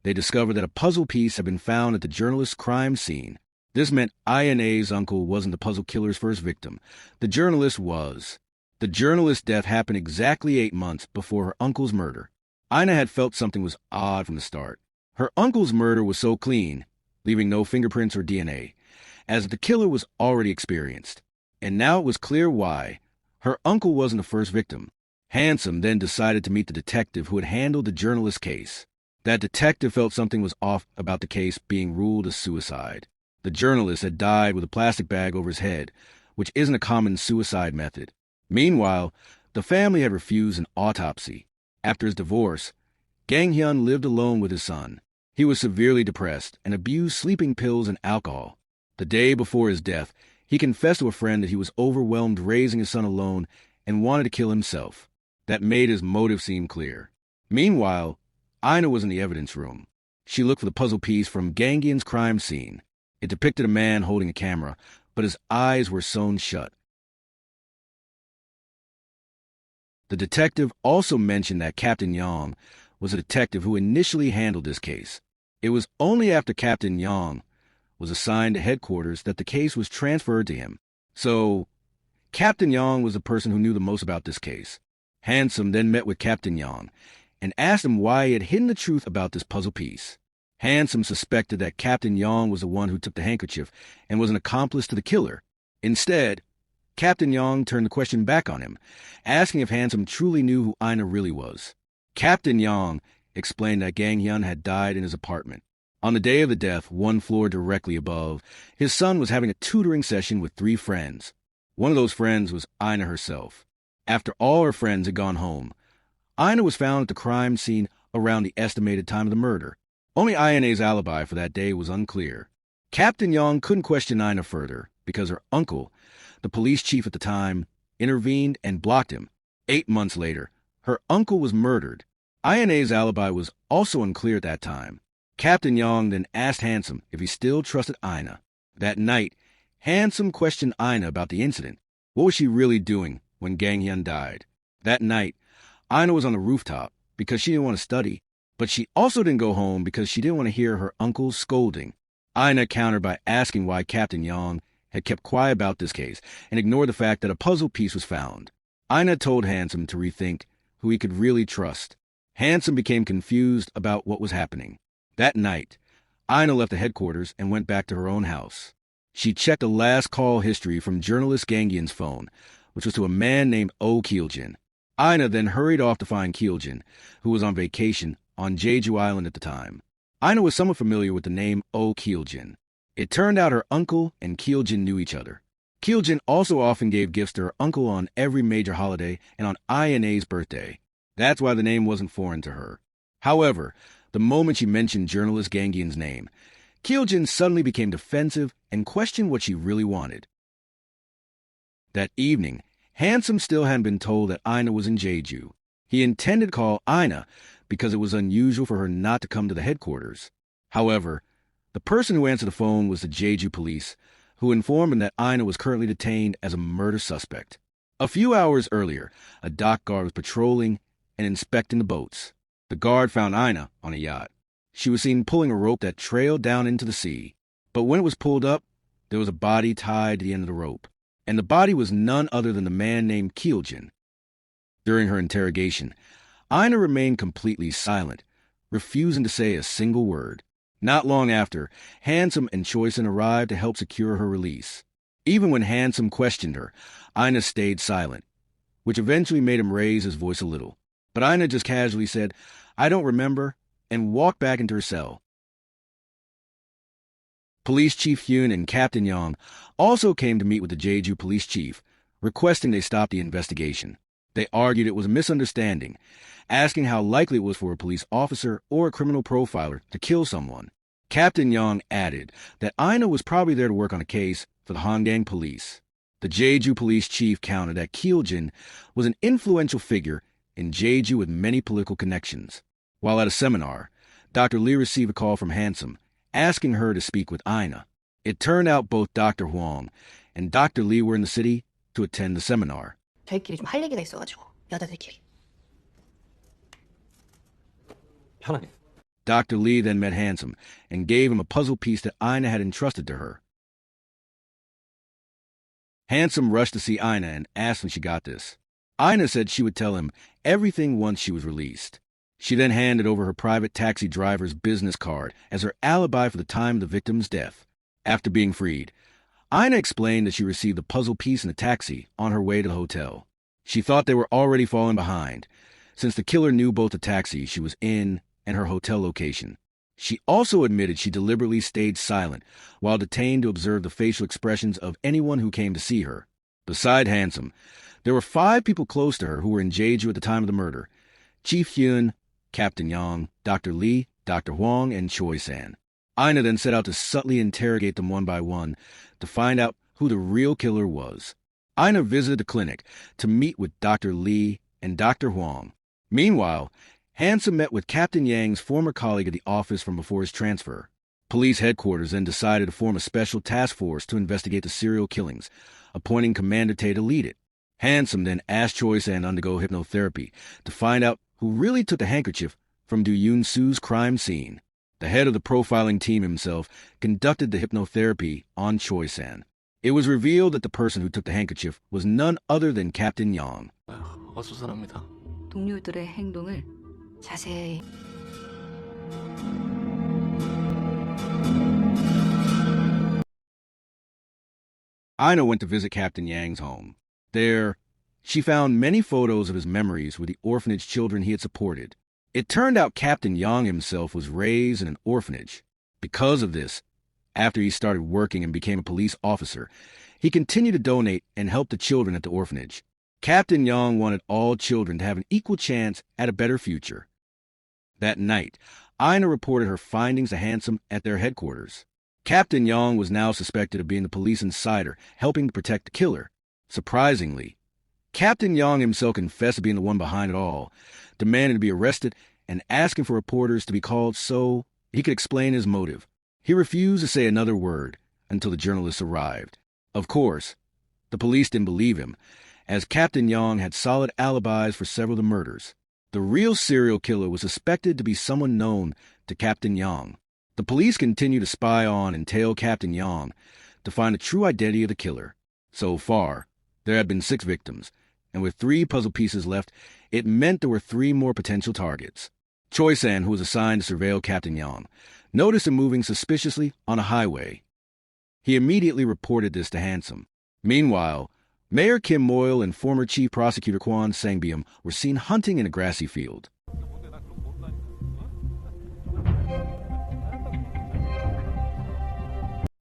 A: they discovered that a puzzle piece had been found at the journalist's crime scene. This meant INA's uncle wasn't the puzzle killer's first victim. The journalist was. The journalist's death happened exactly 8 months before her uncle's murder. Ina had felt something was odd from the start. Her uncle's murder was so clean, leaving no fingerprints or DNA, as the killer was already experienced. And now it was clear why. Her uncle wasn't the first victim. Handsome then decided to meet the detective who had handled the journalist's case. That detective felt something was off about the case being ruled a suicide. The journalist had died with a plastic bag over his head, which isn't a common suicide method. Meanwhile, the family had refused an autopsy. After his divorce, Gang-hyun lived alone with his son. He was severely depressed and abused sleeping pills and alcohol. The day before his death, he confessed to a friend that he was overwhelmed raising his son alone and wanted to kill himself. That made his motive seem clear. Meanwhile, Ina was in the evidence room. She looked for the puzzle piece from Gang-hyun's crime scene. It depicted a man holding a camera, but his eyes were sewn shut. The detective also mentioned that Captain Yong was a detective who initially handled this case. It was only after Captain Yong was assigned to headquarters that the case was transferred to him. So, Captain Yong was the person who knew the most about this case. Handsome then met with Captain Yong and asked him why he had hidden the truth about this puzzle piece. Handsome suspected that Captain Yong was the one who took the handkerchief and was an accomplice to the killer. Instead, Captain Yong turned the question back on him, asking if Handsome truly knew who Ina really was. Captain Yong explained that Gang-hyun had died in his apartment. On the day of the death, one floor directly above, his son was having a tutoring session with 3 friends. One of those friends was Ina herself. After all her friends had gone home, Ina was found at the crime scene around the estimated time of the murder. Only INA's alibi for that day was unclear. Captain Yong couldn't question Ina further because her uncle, the police chief at the time, intervened and blocked him. 8 months later, her uncle was murdered. INA's alibi was also unclear at that time. Captain Yong then asked Handsome if he still trusted Ina. That night, Handsome questioned Ina about the incident. What was she really doing when Gang-hyun died? That night, Ina was on the rooftop because she didn't want to study, but she also didn't go home because she didn't want to hear her uncle's scolding. Ina countered by asking why Captain Yong had kept quiet about this case and ignored the fact that a puzzle piece was found. Ina told Handsome to rethink who he could really trust. Handsome became confused about what was happening. That night, Ina left the headquarters and went back to her own house. She checked the last call history from journalist Gang-hyun's phone, which was to a man named Oh Kil-jin. Ina then hurried off to find Kil-jin, who was on vacation on Jeju Island at the time. Ina was somewhat familiar with the name Oh Kil-jin. It turned out her uncle and Kyoljin knew each other. Kyoljin also often gave gifts to her uncle on every major holiday and on Ina's birthday. That's why the name wasn't foreign to her. However, the moment she mentioned journalist Gangian's name, Kyoljin suddenly became defensive and questioned what she really wanted. That evening, Handsome still hadn't been told that Ina was in Jeju. He intended to call Ina because it was unusual for her not to come to the headquarters. However, the person who answered the phone was the Jeju police, who informed him that Ina was currently detained as a murder suspect. A few hours earlier, a dock guard was patrolling and inspecting the boats. The guard found Ina on a yacht. She was seen pulling a rope that trailed down into the sea. But when it was pulled up, there was a body tied to the end of the rope. And the body was none other than the man named Kyoljin. During her interrogation, Ina remained completely silent, refusing to say a single word. Not long after, Handsome and Choisin arrived to help secure her release. Even when Handsome questioned her, Ina stayed silent, which eventually made him raise his voice a little. But Ina just casually said, "I don't remember," and walked back into her cell. Police Chief Hyun and Captain Yang also came to meet with the Jeju police chief, requesting they stop the investigation. They argued it was a misunderstanding, asking how likely it was for a police officer or a criminal profiler to kill someone. Captain Yang added that Ina was probably there to work on a case for the Hangang police. The Jeju police chief countered that Kyoljin was an influential figure in Jeju with many political connections. While at a seminar, Dr. Lee received a call from Handsome, asking her to speak with Ina. It turned out both Dr. Huang and Dr. Lee were in the city to attend the seminar.
B: 저희끼리 좀 할 얘기가 있어가지고 여자들끼리.
D: 편하게.
A: Dr. Lee then met Handsome and gave him a puzzle piece that Ina had entrusted to her. Handsome rushed to see Ina and asked when she got this. Ina said she would tell him everything once she was released. She then handed over her private taxi driver's business card as her alibi for the time of the victim's death. After being freed, Ina explained that she received the puzzle piece in a taxi on her way to the hotel. She thought they were already falling behind, since the killer knew both the taxi she was in and her hotel location. She also admitted she deliberately stayed silent while detained to observe the facial expressions of anyone who came to see her. Beside Handsome, there were 5 people close to her who were in Jeju at the time of the murder: Chief Hyun, Captain Yang, Dr. Lee, Dr. Huang, and Choi-san. Ina then set out to subtly interrogate them one by one to find out who the real killer was. Ina visited the clinic to meet with Dr. Lee and Dr. Huang. Meanwhile, Handsome met with Captain Yang's former colleague at the office from before his transfer. Police headquarters then decided to form a special task force to investigate the serial killings, appointing Commander Tae to lead it. Handsome then asked Choi-san to undergo hypnotherapy to find out who really took the handkerchief from Do Yoon-soo's crime scene. The head of the profiling team himself conducted the hypnotherapy on Choi-san. It was revealed that the person who took the handkerchief was none other than Captain Yang.
D: 어수선합니다.
C: 동료들의 행동을 자세히.
A: Ina went to visit Captain Yang's home. There, she found many photos of his memories with the orphanage children he had supported. It turned out Captain Yang himself was raised in an orphanage. Because of this, after he started working and became a police officer, he continued to donate and help the children at the orphanage. Captain Yang wanted all children to have an equal chance at a better future. That night, Ina reported her findings to Handsome at their headquarters. Captain Yang was now suspected of being the police insider, helping to protect the killer. Surprisingly, Captain Yang himself confessed to being the one behind it all, demanding to be arrested and asking for reporters to be called so he could explain his motive. He refused to say another word until the journalists arrived. Of course, the police didn't believe him, as Captain Yang had solid alibis for several of the murders. The real serial killer was suspected to be someone known to Captain Yang. The police continued to spy on and tail Captain Yang to find the true identity of the killer. So far, there had been 6 victims, and with 3 puzzle pieces left, it meant there were 3 more potential targets. Choi-san, who was assigned to surveil Captain Yang, noticed him moving suspiciously on a highway. He immediately reported this to Handsome. Meanwhile, Mayor Kim Moyle and former Chief Prosecutor Kwon Sang-byum were seen hunting in a grassy field.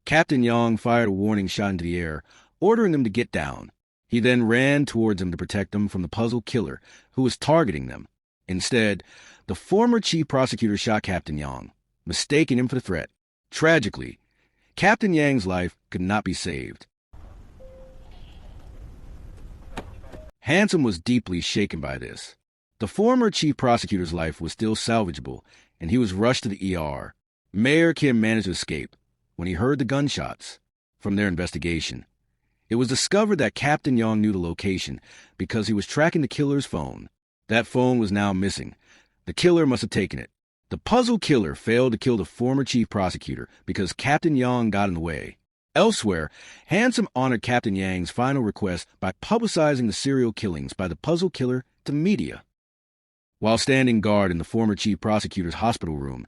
A: Captain Yang fired a warning shot into the air, ordering them to get down. He then ran towards them to protect them from the puzzle killer, who was targeting them. Instead, the former chief prosecutor shot Captain Yang, mistaking him for the threat. Tragically, Captain Yang's life could not be saved. Handsome was deeply shaken by this. The former chief prosecutor's life was still salvageable, and he was rushed to the ER. Mayor Kim managed to escape when he heard the gunshots. From their investigation, it was discovered that Captain Yang knew the location because he was tracking the killer's phone. That phone was now missing. The killer must have taken it. The puzzle killer failed to kill the former chief prosecutor because Captain Yang got in the way. Elsewhere, Handsome honored Captain Yang's final request by publicizing the serial killings by the puzzle killer to media. While standing guard in the former chief prosecutor's hospital room,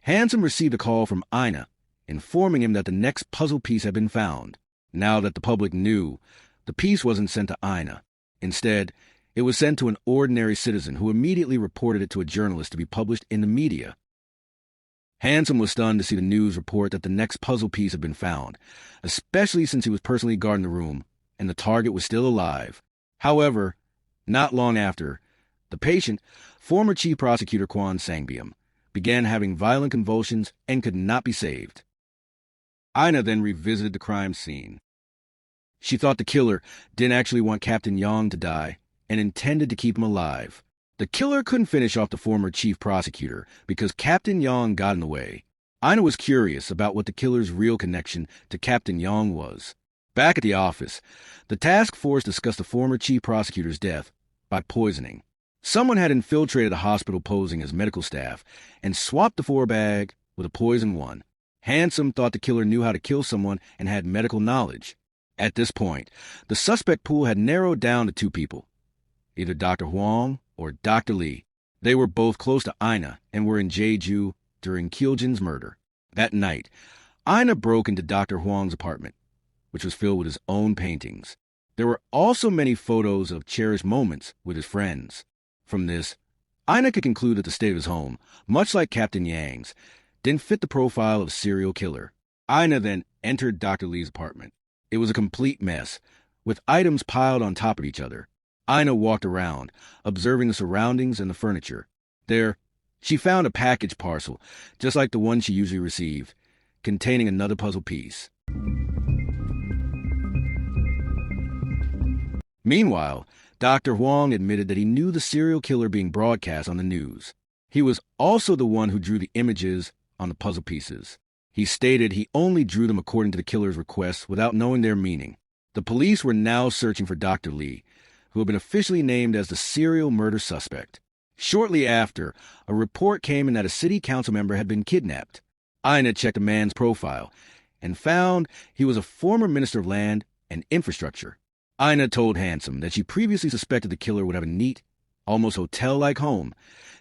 A: Handsome received a call from Ina, informing him that the next puzzle piece had been found. Now that the public knew, the piece wasn't sent to Ina. Instead, it was sent to an ordinary citizen who immediately reported it to a journalist to be published in the media. Handsome was stunned to see the news report that the next puzzle piece had been found, especially since he was personally guarding the room and the target was still alive. However, not long after, the patient, former chief prosecutor Kwan Sangbyum, began having violent convulsions and could not be saved. Ina then revisited the crime scene. She thought the killer didn't actually want Captain Yang to die and intended to keep him alive. The killer couldn't finish off the former chief prosecutor because Captain Yang got in the way. Ina was curious about what the killer's real connection to Captain Yang was. Back at the office, the task force discussed the former chief prosecutor's death by poisoning. Someone had infiltrated the hospital posing as medical staff and swapped the 4-bag with a poisoned one. Handsome thought the killer knew how to kill someone and had medical knowledge. At this point, the suspect pool had narrowed down to 2 people, either Dr. Huang or Dr. Lee. They were both close to Ina and were in Jeju during Kyoljin's murder. That night, Ina broke into Dr. Huang's apartment, which was filled with his own paintings. There were also many photos of cherished moments with his friends. From this, Ina could conclude that the state of his home, much like Captain Yang's, didn't fit the profile of a serial killer. Ina then entered Dr. Lee's apartment. It was a complete mess, with items piled on top of each other. Ina walked around, observing the surroundings and the furniture. There, she found a package parcel, just like the one she usually received, containing another puzzle piece. Meanwhile, Dr. Huang admitted that he knew the serial killer being broadcast on the news. He was also the one who drew the images on the puzzle pieces. He stated he only drew them according to the killer's requests without knowing their meaning. The police were now searching for Dr. Lee, who had been officially named as the serial murder suspect. Shortly after, a report came in that a city council member had been kidnapped. Ina checked the man's profile and found he was a former minister of land and infrastructure. Ina told Handsome that she previously suspected the killer would have a neat, almost hotel-like home,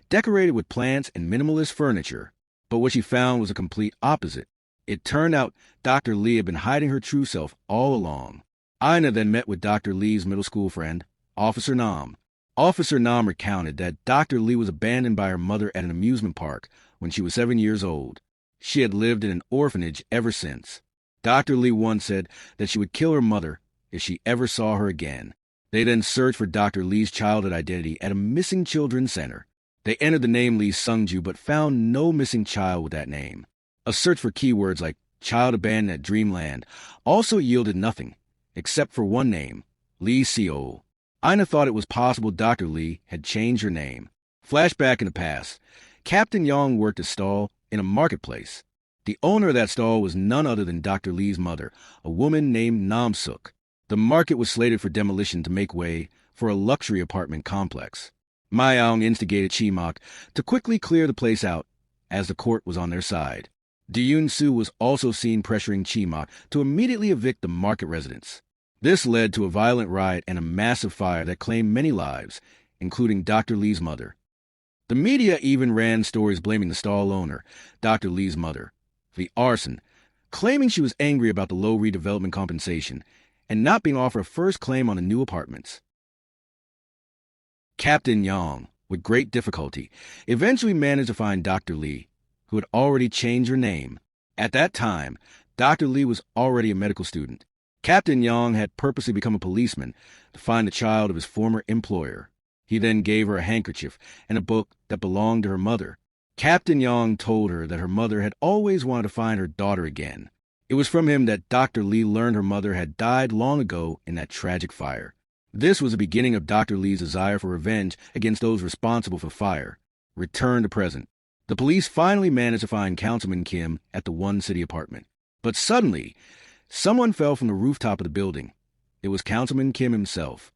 A: decorated with plants and minimalist furniture. But what she found was a complete opposite. It turned out Dr. Lee had been hiding her true self all along. Ina then met with Dr. Lee's middle school friend, Officer Nam. Officer Nam recounted that Dr. Lee was abandoned by her mother at an amusement park when she was 7 years old. She had lived in an orphanage ever since. Dr. Lee once said that she would kill her mother if she ever saw her again. They then searched for Dr. Lee's childhood identity at a missing children's center. They entered the name Lee Sungju but found no missing child with that name. A search for keywords like child abandoned at Dreamland also yielded nothing, except for one name, Lee Seol. Ina thought it was possible Dr. Lee had changed her name. Flashback in the past, Captain Yang worked a stall in a marketplace. The owner of that stall was none other than Dr. Lee's mother, a woman named Nam Suk. The market was slated for demolition to make way for a luxury apartment complex. Mayang instigated Chimak to quickly clear the place out, as the court was on their side. Yoon Soo was also seen pressuring Chimak to immediately evict the market residents. This led to a violent riot and a massive fire that claimed many lives, including Dr. Lee's mother. The media even ran stories blaming the stall owner, Dr. Lee's mother, for the arson, claiming she was angry about the low redevelopment compensation and not being offered a first claim on the new apartments. Captain Yang, with great difficulty, eventually managed to find Dr. Lee, who had already changed her name. At that time, Dr. Lee was already a medical student. Captain Yang had purposely become a policeman to find the child of his former employer. He then gave her a handkerchief and a book that belonged to her mother. Captain Yang told her that her mother had always wanted to find her daughter again. It was from him that Dr. Lee learned her mother had died long ago in that tragic fire. This was the beginning of Dr. Lee's desire for revenge against those responsible for fire. Return to present. The police finally managed to find Councilman Kim at the One City apartment. But suddenly, someone fell from the rooftop of the building. It was Councilman Kim himself.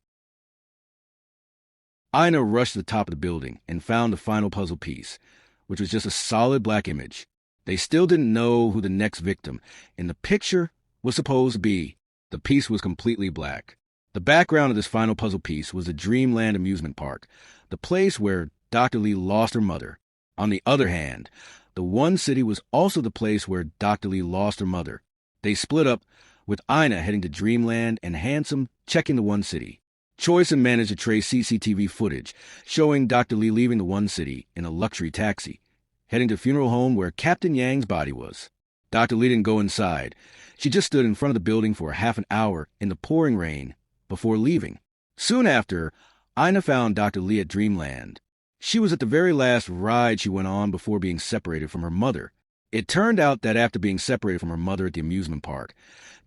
A: Ina rushed to the top of the building and found the final puzzle piece, which was just a solid black image. They still didn't know who the next victim in the picture was supposed to be. The piece was completely black. The background of this final puzzle piece was the Dreamland amusement park, the place where Dr. Lee lost her mother. On the other hand, the One City was also the place where Dr. Lee lost her mother. They split up, with Ina heading to Dreamland and Handsome checking the One City. Choyson managed to trace CCTV footage showing Dr. Lee leaving the One City in a luxury taxi, heading to the funeral home where Captain Yang's body was. Dr. Lee didn't go inside. She just stood in front of the building for half an hour in the pouring rain before leaving. Soon after, Ina found Dr. Lee at Dreamland. She was at the very last ride she went on before being separated from her mother. It turned out that after being separated from her mother at the amusement park,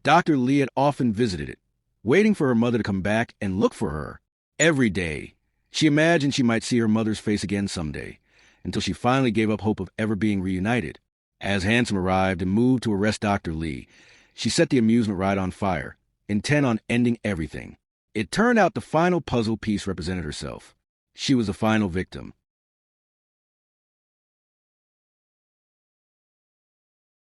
A: Dr. Lee had often visited it, waiting for her mother to come back and look for her. Every day, she imagined she might see her mother's face again someday, until she finally gave up hope of ever being reunited. As Handsome arrived and moved to arrest Dr. Lee, she set the amusement ride on fire, intent on ending everything. It turned out the final puzzle piece represented herself. She was the final victim.